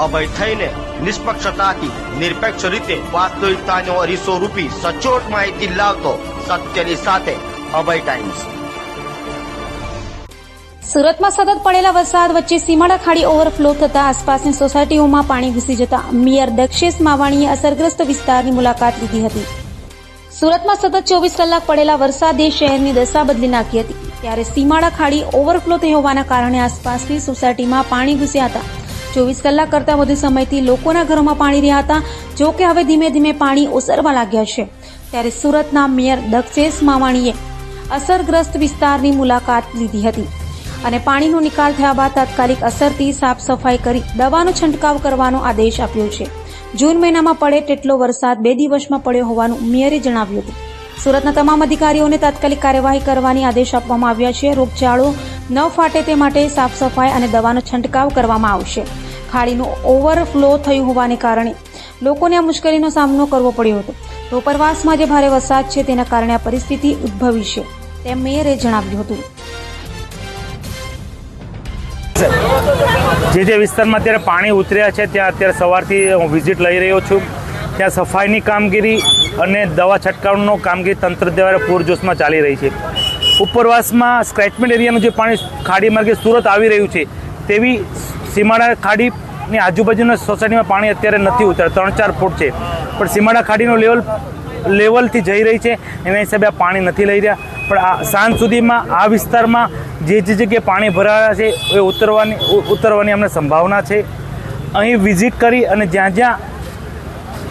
અભય થઈને નિષ્પક્ષતાથી નિરપેક્ષ રીતે વાસ્તવિકતાનો અરીસો રૂપી સચોટ માહિતી લાવતો સત્યની સાથે અભય ટાઈમ્સ। સુરતમાં સતત પડેલા વરસાદ વચ્ચે સીમાડા ખાડી ઓવરફ્લો થતા આસપાસની સોસાયટીઓમાં પાણી ઘૂસી જતા મેયર દક્ષેશ માવાણીએ અસરગ્રસ્ત વિસ્તારની મુલાકાત લીધી હતી। સુરતમાં સતત 24 કલાક પડેલા વરસાદે શહેરની દશા બદલી નાખી હતી, ત્યારે સીમાડા ખાડી ઓવરફ્લો થઈ હોવાના કારણે આસપાસની સોસાયટીમાં પાણી ઘૂસ્યા હતા। 24 કલાક કરતાં વધુ સમયથી લોકોના ઘરોમાં પાણી રહ્યા હતા, જો કે હવે ધીમે ધીમે પાણી ઓસરવા લાગ્યા છે। ત્યારે સુરતના મેયર દક્ષેશ માવાણીએ અસરગ્રસ્ત વિસ્તારની મુલાકાત લીધી હતી અને પાણીનો નિકાલ થયા બાદ તાત્કાલિક અસરથી સાફ સફાઈ કરી દવાનો છંટકાવ કરવાનો આદેશ આપ્યો છે। જૂન મહિનામાં પડે તેટલો વરસાદ 2 દિવસમાં પડ્યો હોવાનું મેયરે જણાવ્યું હતું। સુરતના તમામ અધિકારીઓને તાત્કાલિક કાર્યવાહી કરવાની આદેશ આપવામાં આવ્યા છે। રોગચાળો ન ફાટે તે માટે સાફ સફાઈ અને દવાનો છંટકાવ કરવામાં આવશે। ખાડીનું ઓવરફ્લો થયું હોવાને કારણે લોકોને આ મુશ્કેલીનો સામનો કરવો પડ્યો હતો, તો ઉપરવાસમાં જે ભારે વરસાદ છે તેના કારણે આ પરિસ્થિતિ ઉદ્ભવી છે, તેમ મેયરે જણાવ્યું હતું। જે વિસ્તારમાં અત્યારે પાણી ઉતર્યા છે ત્યાં અત્યારે સવારથી હું વિઝિટ લઈ રહ્યો છું। ત્યાં સફાઈની કામગીરી અને દવા છંટકાવનો કામગીરી તંત્ર દ્વારા પૂરજોશમાં ચાલી રહી છે। ઉપરવાસમાં સ્ક્રેચમેન્ટ એરિયાનું જે પાણી ખાડી માર્ગે સુરત આવી રહ્યું છે, તેવી સીમાડા ખાડીની આજુબાજુના સોસાયટીમાં પાણી અત્યારે નથી ઉતરતું, 3-4 ફૂટ છે, પણ સીમાડા ખાડીનું લેવલથી જઈ રહી છે, એના હિસાબે આ પાણી નથી લઈ રહ્યા। પણ આ સાંજ સુધીમાં આ વિસ્તારમાં જે જગ્યાએ પાણી ભરાયા છે એ ઉતરવાની અમને સંભાવના છે। અહીં વિઝિટ કરી અને જ્યાં જ્યાં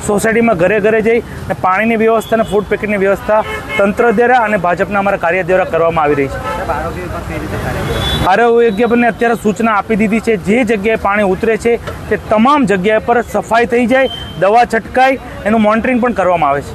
સોસાયટીમાં ઘરે ઘરે જઈ અને પાણીની વ્યવસ્થા અને ફૂડ પેકેટની વ્યવસ્થા તંત્ર દ્વારા અને ભાજપના અમારા કાર્ય દ્વારા કરવામાં આવી રહી છે। આરોગ્યને અત્યારે સૂચના આપી દીધી છે, જે જગ્યાએ પાણી ઉતરે છે તે તમામ જગ્યાએ પર સફાઈ થઈ જાય, દવા છંટકાય, એનું મોનિટરિંગ પણ કરવામાં આવે છે।